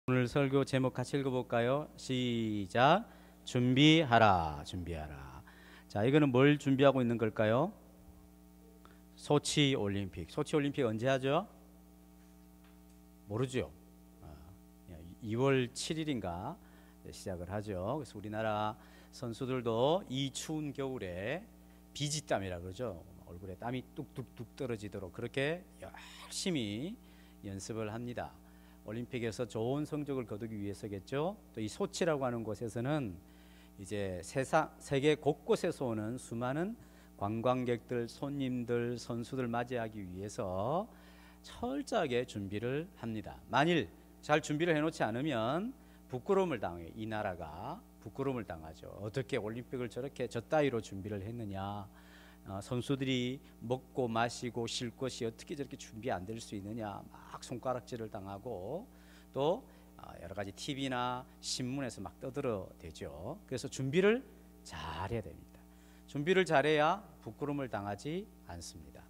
오늘 설교 제목 같이 읽어볼까요? 시작. 준비하라, 준비하라. 자, 이거는 뭘 준비하고 있는 걸까요? 소치 올림픽. 소치 올림픽 언제 하죠? 모르죠. 2월 7일인가 시작을 하죠. 그래서 우리나라 선수들도 이 추운 겨울에 비지땀이라 그러죠. 얼굴에 땀이 뚝뚝뚝 떨어지도록 그렇게 열심히 연습을 합니다. 올림픽에서 좋은 성적을 거두기 위해서겠죠. 또 이 소치라고 하는 곳에서는 이제 세계 곳곳에서 오는 수많은 관광객들, 손님들, 선수들 맞이하기 위해서 철저하게 준비를 합니다. 만일 잘 준비를 해놓지 않으면 부끄러움을 당해요. 이 나라가 부끄러움을 당하죠. 어떻게 올림픽을 저렇게 저 따위로 준비를 했느냐, 선수들이 먹고 마시고 쉴 것이 어떻게 저렇게 준비 안 될 수 있느냐, 막 손가락질을 당하고 또 여러 가지 TV나 신문에서 막 떠들어대죠. 그래서 준비를 잘해야 됩니다. 준비를 잘해야 부끄러움을 당하지 않습니다.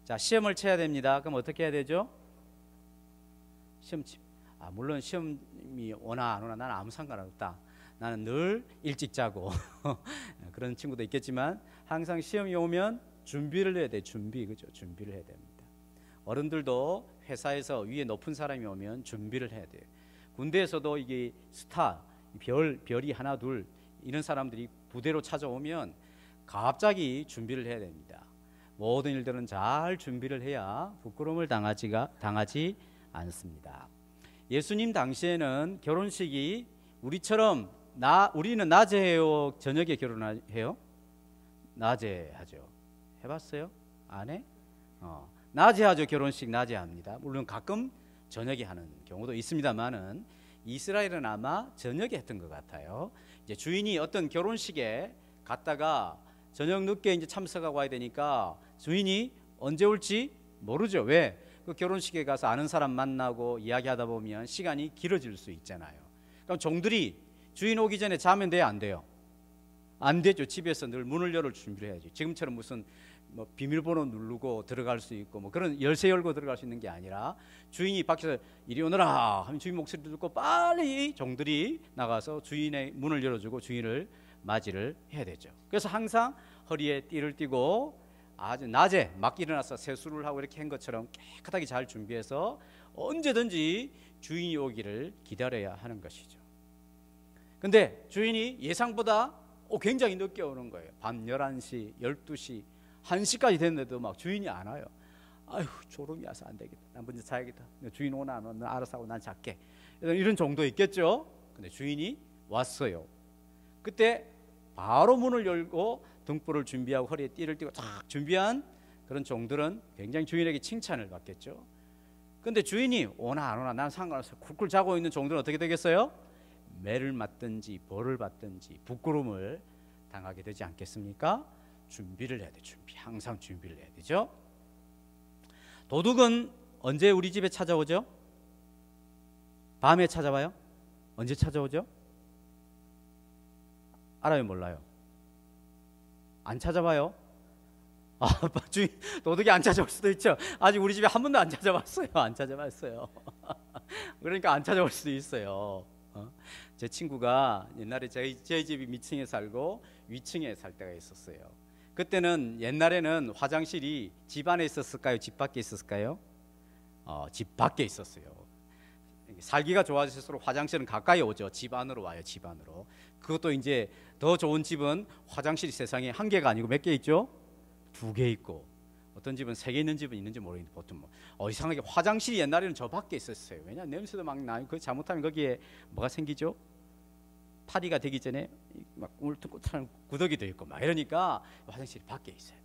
자, 시험을 쳐야 됩니다. 그럼 어떻게 해야 되죠? 물론 시험이 오나 안 오나 나는 아무 상관없다. 나는 늘 일찍 자고 그런 친구도 있겠지만 항상 시험이 오면 준비를 해야 돼. 그죠? 준비를 해야 됩니다. 어른들도 회사에서 위에 높은 사람이 오면 준비를 해야 돼요. 군대에서도 이게 스타, 별이 하나 둘 이런 사람들이 부대로 찾아오면 갑자기 준비를 해야 됩니다. 모든 일들은 잘 준비를 해야 부끄러움을 당하지 않습니다. 예수님 당시에는 결혼식이 우리처럼 우리는 낮에 해요, 저녁에 결혼해요? 낮에 하죠. 해봤어요? 안 해? 낮에 하죠. 결혼식 낮에 합니다. 물론 가끔 저녁에 하는 경우도 있습니다만은 이스라엘은 아마 저녁에 했던 것 같아요. 이제 주인이 어떤 결혼식에 갔다가 저녁 늦게 이제 참석하고 와야 되니까 주인이 언제 올지 모르죠. 왜? 그 결혼식에 가서 아는 사람 만나고 이야기하다 보면 시간이 길어질 수 있잖아요. 그럼 종들이 주인 오기 전에 자면 돼요, 안 돼요? 안 되죠. 집에서 늘 문을 열을 준비를 해야지. 지금처럼 무슨 비밀번호 누르고 들어갈 수 있고 그런 열쇠 열고 들어갈 수 있는 게 아니라 주인이 밖에서 이리 오너라 하면 주인 목소리 듣고 빨리 종들이 나가서 주인의 문을 열어주고 주인을 맞이를 해야 되죠. 그래서 항상 허리에 띠를 띠고 아주 낮에 막 일어나서 세수를 하고 이렇게 한 것처럼 깨끗하게 잘 준비해서 언제든지 주인이 오기를 기다려야 하는 것이죠. 근데 주인이 예상보다 굉장히 늦게 오는 거예요. 밤 11시, 12시, 1시까지 됐는데도 막 주인이 안 와요. 아휴, 졸음이 와서 안 되겠다. 난 먼저 자야겠다. 주인 오나 안 오나 알아서 하고 난 잘게. 이런 정도 있겠죠. 근데 주인이 왔어요. 그때 바로 문을 열고 등불을 준비하고 허리에 띠를 띠고 탁 준비한 그런 종들은 굉장히 주인에게 칭찬을 받겠죠. 근데 주인이 오나 안 오나 난 상관없어. 쿨쿨 자고 있는 종들은 어떻게 되겠어요? 매를 맞든지 벌을 받든지 부끄러움을 당하게 되지 않겠습니까? 준비를 해야 돼. 항상 준비를 해야 되죠. 도둑은 언제 우리 집에 찾아오죠? 밤에 찾아와요? 언제 찾아오죠? 알아요, 몰라요? 안 찾아와요? 주인 도둑이 안 찾아올 수도 있죠. 아직 우리 집에 한 번도 안 찾아왔어요. 안 찾아왔어요. 그러니까 안 찾아올 수도 있어요. 제 친구가 옛날에 저희 집이 밑층에 살고 위층에 살 때가 있었어요. 그때는 옛날에는 화장실이 집 안에 있었을까요? 집 밖에 있었을까요? 집 밖에 있었어요. 살기가 좋아질수록 화장실은 가까이 오죠. 집 안으로 와요. 집 안으로. 그것도 이제 더 좋은 집은 화장실이 세상에 한 개가 아니고 몇 개 있죠? 2개 있고 어떤 집은 3개 있는 집은 있는지 모르겠는데 보통 이상하게 화장실이 옛날에는 저 밖에 있었어요. 왜냐 냄새도 막 나요. 그 잘못하면 거기에 뭐가 생기죠? 파리가 되기 전에 막 울퉁불퉁한 구더기도 있고 막 이러니까 화장실이 밖에 있어야 돼.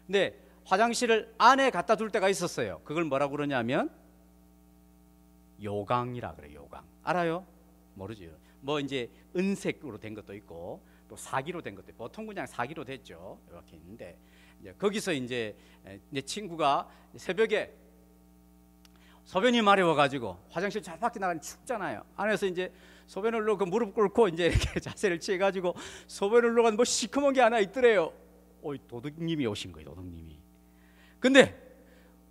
근데 화장실을 안에 갖다 둘 때가 있었어요. 그걸 뭐라고 그러냐면 요강이라 그래요. 요강 알아요? 모르죠. 이제 은색으로 된 것도 있고 또 사기로 된 것도 있고 보통 그냥 사기로 됐죠. 이렇게 있는데 이제 거기서 이제 내 친구가 새벽에 소변이 마려워가지고 화장실 잘 밖에 나가면 춥잖아요. 안에서 이제 소변을 놓고 무릎 꿇고 이제 이렇게 자세를 취해가지고 소변을 놓고 시커먼 게 하나 있더래요. 도둑님이 오신 거예요. 도둑님이. 근데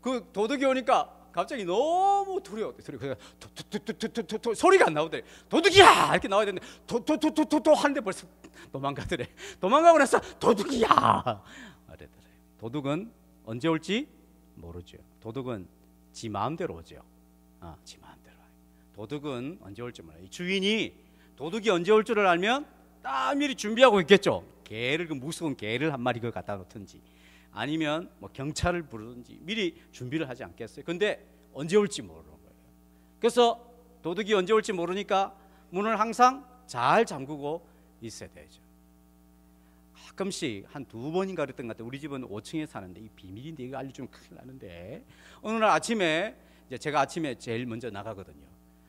그 도둑이 오니까 갑자기 너무 두려워. 그래서 소리가 안 나오더래. 도둑이야 이렇게 나와야 되는데 도도도도도 하는데 벌써 도망가더래. 도망가고 나서 도둑이야 그랬더래. 도둑은 언제 올지 모르죠. 도둑은 지 마음대로 오죠. 지 마음대로. 도둑은 언제 올지 몰라요. 주인이 도둑이 언제 올 줄을 알면 딱 미리 준비하고 있겠죠. 개를, 그 무서운 개를 한 마리 갖다 놓든지 아니면 뭐 경찰을 부르든지 미리 준비를 하지 않겠어요. 근데 언제 올지 모르는 거예요. 그래서 도둑이 언제 올지 모르니까 문을 항상 잘 잠그고 있어야 되죠. 가끔씩 한 2번인가 그랬던 것 같아요. 우리 집은 5층에 사는데 이 비밀인데 이거 알려주면 큰일 나는데, 어느 날 아침에 이제 제가 아침에 제일 먼저 나가거든요.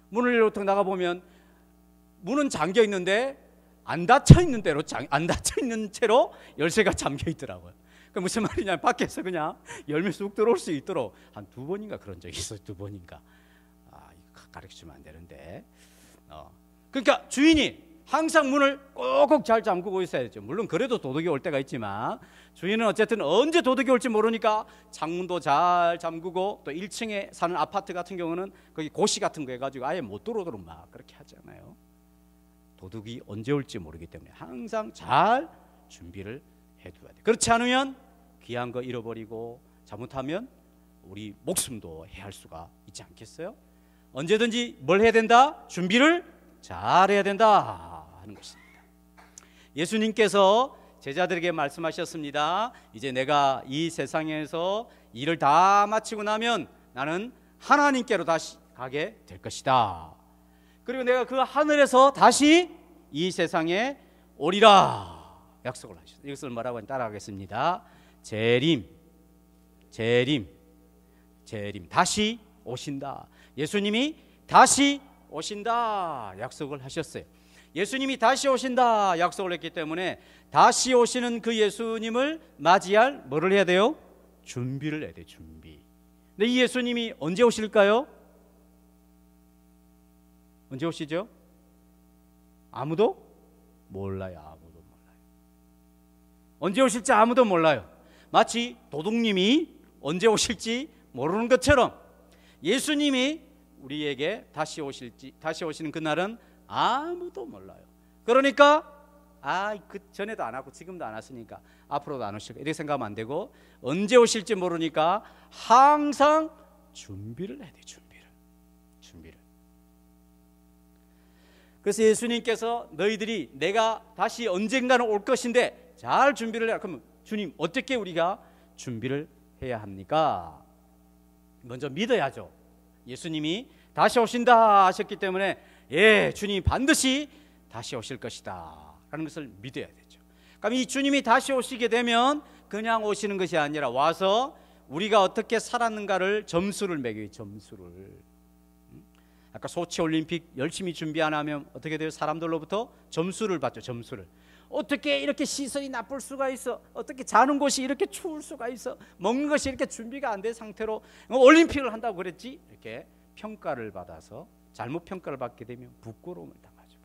문을 열고 나가보면 문은 잠겨 있는데 안 닫혀 있는 대로 안 닫혀 있는 채로 열쇠가 잠겨 있더라고요. 그 무슨 말이냐, 밖에서 그냥 열면 쑥 들어올 수 있도록 한 2번인가 그런 적이 있어요. 2번인가. 이거 가르쳐주면 안 되는데. 그러니까 주인이 항상 문을 꼭꼭 잘 잠그고 있어야 되죠. 물론 그래도 도둑이 올 때가 있지만 주인은 어쨌든 언제 도둑이 올지 모르니까 창문도 잘 잠그고, 또 1층에 사는 아파트 같은 경우는 거기 고시 같은 거 해가지고 아예 못 들어오도록 막 그렇게 하잖아요. 도둑이 언제 올지 모르기 때문에 항상 잘 준비를 해둬야 돼. 그렇지 않으면 귀한 거 잃어버리고 잘못하면 우리 목숨도 해할 수가 있지 않겠어요? 언제든지 뭘 해야 된다? 준비를 잘 해야 된다 하는 것입니다. 예수님께서 제자들에게 말씀하셨습니다. 이제 내가 이 세상에서 일을 다 마치고 나면 나는 하나님께로 다시 가게 될 것이다. 그리고 내가 그 하늘에서 다시 이 세상에 오리라 약속을 하셨어요. 이것을 뭐라고 하는지 따라하겠습니다. 재림, 재림, 재림. 다시 오신다. 예수님이 다시 오신다 약속을 하셨어요. 예수님이 다시 오신다 약속을 했기 때문에 다시 오시는 그 예수님을 맞이할 뭐를 해야 돼요? 준비를 해야 돼요. 준비. 근데 이 예수님이 언제 오실까요? 언제 오시죠? 아무도 몰라요. 아무도 몰라요. 언제 오실지 아무도 몰라요. 마치 도둑님이 언제 오실지 모르는 것처럼 예수님이 우리에게 다시 오시는 그날은 아무도 몰라요. 그러니까 그 전에도 안 왔고 지금도 안 왔으니까 앞으로도 안 오실 거야 이렇게 생각하면 안 되고, 언제 오실지 모르니까 항상 준비를 해야 돼요. 준비를. 그래서 예수님께서 너희들이 내가 다시 언젠가는 올 것인데 잘 준비를 해라. 그러면 주님 어떻게 우리가 준비를 해야 합니까? 먼저 믿어야죠. 예수님이 다시 오신다 하셨기 때문에 주님이 반드시 다시 오실 것이다 라는 것을 믿어야 되죠. 그럼 이 주님이 다시 오시게 되면 그냥 오시는 것이 아니라 와서 우리가 어떻게 살았는가를 점수를 매겨요. 점수를. 아까 소치 올림픽 열심히 준비 안 하면 어떻게 돼요? 사람들로부터 점수를 받죠. 점수를. 어떻게 이렇게 시선이 나쁠 수가 있어? 어떻게 자는 곳이 이렇게 추울 수가 있어? 먹는 것이 이렇게 준비가 안 된 상태로 올림픽을 한다고 그랬지? 이렇게 평가를 받아서 잘못 평가를 받게 되면 부끄러움을 당하죠.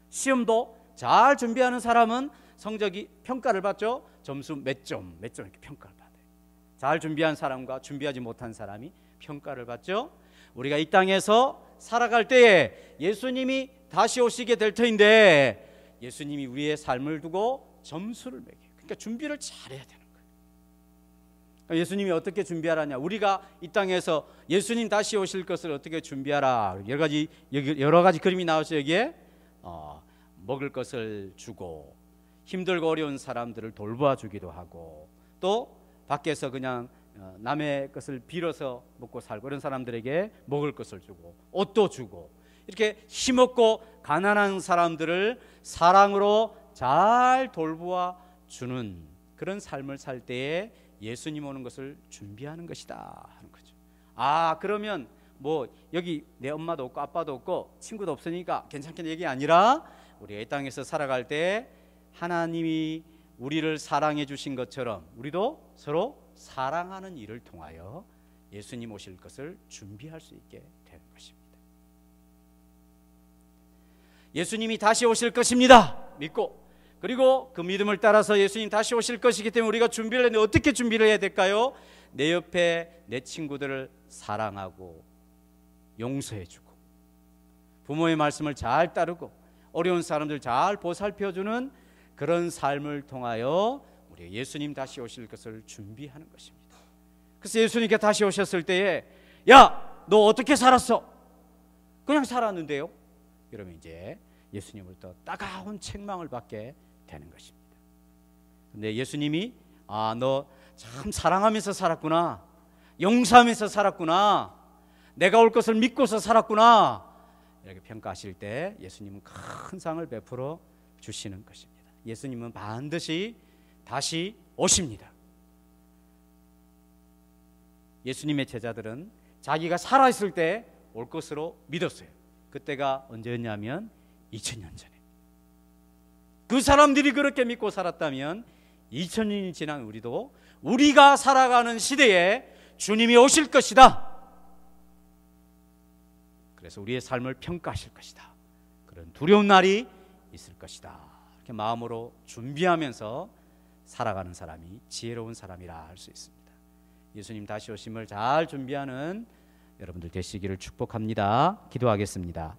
시험도 잘 준비하는 사람은 성적이 평가를 받죠. 점수 몇 점 이렇게 평가를 받아요. 잘 준비한 사람과 준비하지 못한 사람이 평가를 받죠. 우리가 이 땅에서 살아갈 때에 예수님이 다시 오시게 될 터인데 예수님이 우리의 삶을 두고 점수를 매겨요. 그러니까 준비를 잘해야 되는 거예요. 예수님이 어떻게 준비하라냐? 우리가 이 땅에서 예수님 다시 오실 것을 어떻게 준비하라? 여러 가지 그림이 나오죠. 여기에 먹을 것을 주고 힘들고 어려운 사람들을 돌보아 주기도 하고, 또 밖에서 그냥 남의 것을 빌어서 먹고 살고 이런 사람들에게 먹을 것을 주고 옷도 주고, 이렇게 힘없고 가난한 사람들을 사랑으로 잘 돌보아 주는 그런 삶을 살 때에 예수님 오는 것을 준비하는 것이다 하는 거죠. 그러면 뭐 여기 내 엄마도 없고 아빠도 없고 친구도 없으니까 괜찮겠네 얘기 아니라, 우리가 이 땅에서 살아갈 때 하나님이 우리를 사랑해 주신 것처럼 우리도 서로 사랑하는 일을 통하여 예수님 오실 것을 준비할 수 있게 되는 것입니다. 예수님이 다시 오실 것입니다. 믿고, 그리고 그 믿음을 따라서 예수님 다시 오실 것이기 때문에 우리가 준비를 했는데 어떻게 준비를 해야 될까요? 내 옆에 내 친구들을 사랑하고 용서해주고 부모의 말씀을 잘 따르고 어려운 사람들 잘 보살펴주는 그런 삶을 통하여 우리 예수님 다시 오실 것을 준비하는 것입니다. 그래서 예수님께 다시 오셨을 때에 야, 너 어떻게 살았어? 그냥 살았는데요. 그러면 이제 예수님으로부터 따가운 책망을 받게 되는 것입니다. 근데 예수님이 너 참 사랑하면서 살았구나, 용서하면서 살았구나, 내가 올 것을 믿고서 살았구나, 이렇게 평가하실 때 예수님은 큰 상을 베풀어 주시는 것입니다. 예수님은 반드시 다시 오십니다. 예수님의 제자들은 자기가 살아있을 때 올 것으로 믿었어요. 그때가 언제였냐면 2000년 전에. 그 사람들이 그렇게 믿고 살았다면 2000년이 지난 우리도 우리가 살아가는 시대에 주님이 오실 것이다. 그래서 우리의 삶을 평가하실 것이다. 그런 두려운 날이 있을 것이다. 이렇게 마음으로 준비하면서 살아가는 사람이 지혜로운 사람이라 할 수 있습니다. 예수님 다시 오심을 잘 준비하는 여러분들 되시기를 축복합니다. 기도하겠습니다.